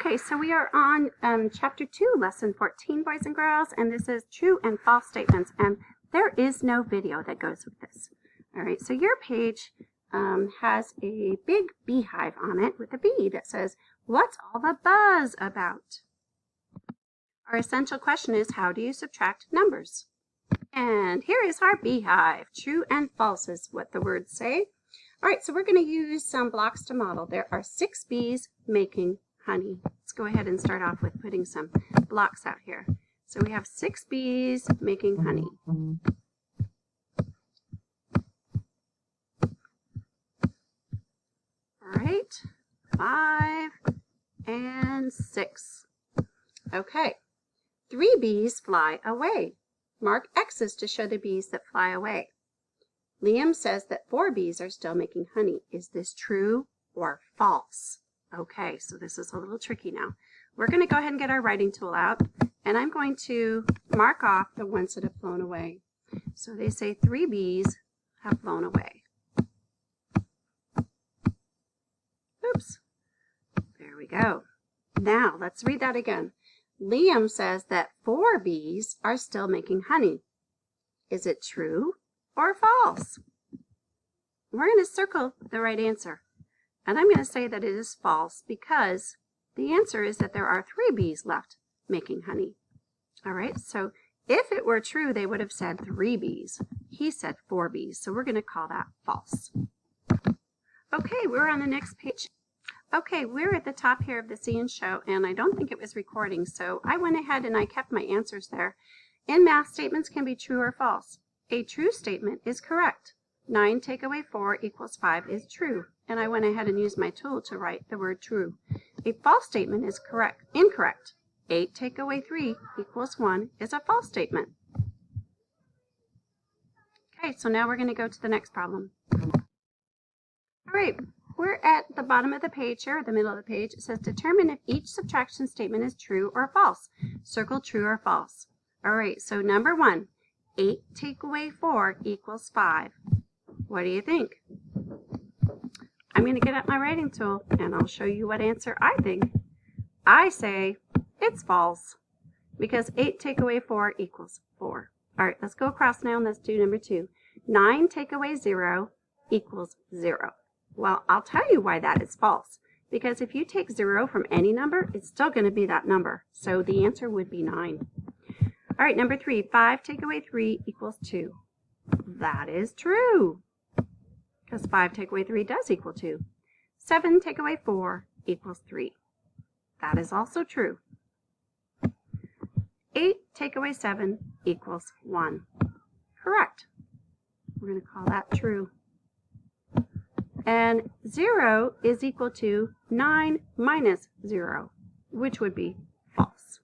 Okay, so we are on Chapter 2, Lesson 14, boys and girls, and this is true and false statements, and there is no video that goes with this. All right, so your page has a big beehive on it with a bee that says, "What's all the buzz about?" Our essential question is, how do you subtract numbers? And here is our beehive. True and false is what the words say. All right, so we're going to use some blocks to model. There are 6 bees making honey. Let's go ahead and start off with putting some blocks out here. So we have 6 bees making honey. All right, 5 and 6. Okay, 3 bees fly away. Mark X's to show the bees that fly away. Liam says that 4 bees are still making honey. Is this true or false? Okay, so this is a little tricky now. We're going to go ahead and get our writing tool out, and I'm going to mark off the ones that have flown away. So they say 3 bees have flown away. Oops. There we go. Now, let's read that again. Liam says that 4 bees are still making honey. Is it true or false? We're going to circle the right answer. And I'm going to say that it is false because the answer is that there are 3 bees left making honey. All right, so if it were true, they would have said 3 bees. He said 4 bees, so we're going to call that false. Okay, we're on the next page. Okay, we're at the top here of the See and Show, and I don't think it was recording, so I went ahead and I kept my answers there. In math, statements can be true or false. A true statement is correct. 9 take away 4 equals 5 is true, and I went ahead and used my tool to write the word true. A false statement is incorrect. 8 take away 3 equals 1 is a false statement. Okay, so now we're going to go to the next problem. All right, we're at the bottom of the page here, or the middle of the page. It says, determine if each subtraction statement is true or false. Circle true or false. All right, so number 1, 8 take away 4 equals 5. What do you think? I'm going to get out my writing tool and I'll show you what answer I think. I say it's false because 8 take away 4 equals 4. All right, let's go across now and let's do number 2. 9 take away 0 equals 0. Well, I'll tell you why that is false. Because if you take 0 from any number, it's still going to be that number. So the answer would be 9. All right, number 3, 5 take away 3 equals 2. That is true, because 5 take away 3 does equal 2. 7 take away 4 equals 3. That is also true. 8 take away 7 equals 1. Correct. We're going to call that true. And 0 is equal to 9 minus 0, which would be false.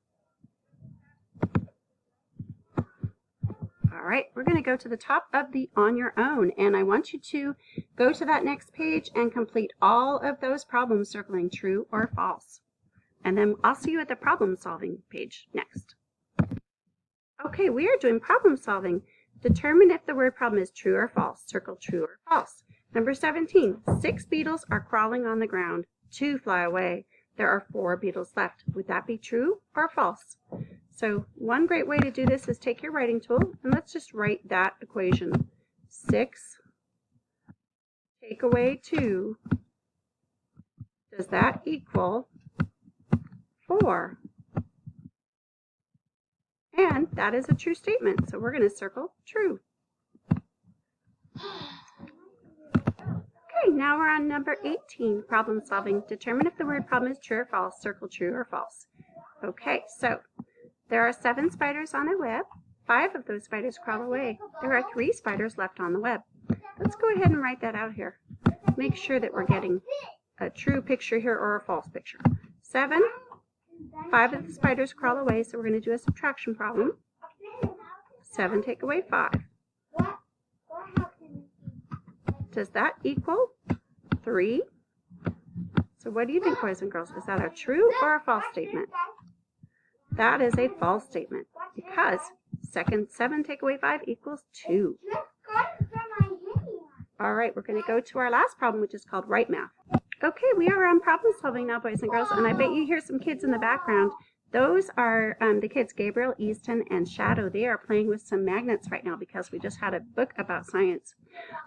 All right, we're going to go to the top of the On Your Own, and I want you to go to that next page and complete all of those problems circling true or false. And then I'll see you at the problem solving page next. Okay, we are doing problem solving. Determine if the word problem is true or false. Circle true or false. Number 17, 6 beetles are crawling on the ground. 2 fly away. There are 4 beetles left. Would that be true or false? So one great way to do this is take your writing tool and let's just write that equation. 6 take away 2. Does that equal 4? And that is a true statement. So we're going to circle true. Okay, now we're on number 18, problem solving. Determine if the word problem is true or false. Circle true or false. Okay, so there are 7 spiders on a web. 5 of those spiders crawl away. There are 3 spiders left on the web. Let's go ahead and write that out here. Make sure that we're getting a true picture here or a false picture. 7, 5 of the spiders crawl away, so we're going to do a subtraction problem. 7 take away 5. Does that equal 3? So what do you think, boys and girls? Is that a true or a false statement? That is a false statement because 7 take away 5 equals 2. All right, we're going to go to our last problem, which is called Write Math. Okay, we are on problem solving now, boys and girls, and I bet you hear some kids in the background. Those are the kids, Gabriel, Easton, and Shadow. They are playing with some magnets right now because we just had a book about science.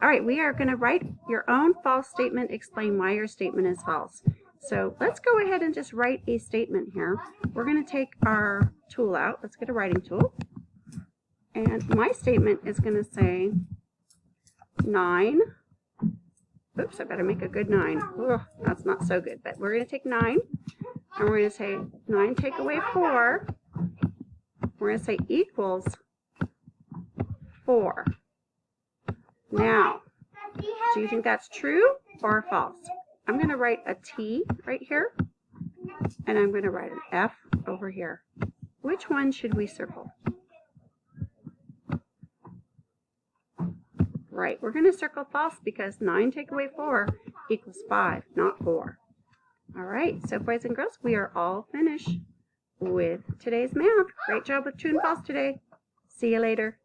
All right, we are going to write your own false statement, explain why your statement is false. So let's go ahead and just write a statement here. We're going to take our tool out. Let's get a writing tool. And my statement is going to say 9. Oops, I better make a good 9. Ugh, that's not so good, but we're going to take 9, and we're going to say 9 take away 4. We're going to say equals 4. Now, do you think that's true or false? I'm going to write a T right here, and I'm going to write an F over here. Which one should we circle? Right, we're going to circle false because 9 take away 4 equals 5, not 4. All right, so boys and girls, we are all finished with today's math. Great job with true and false today. See you later.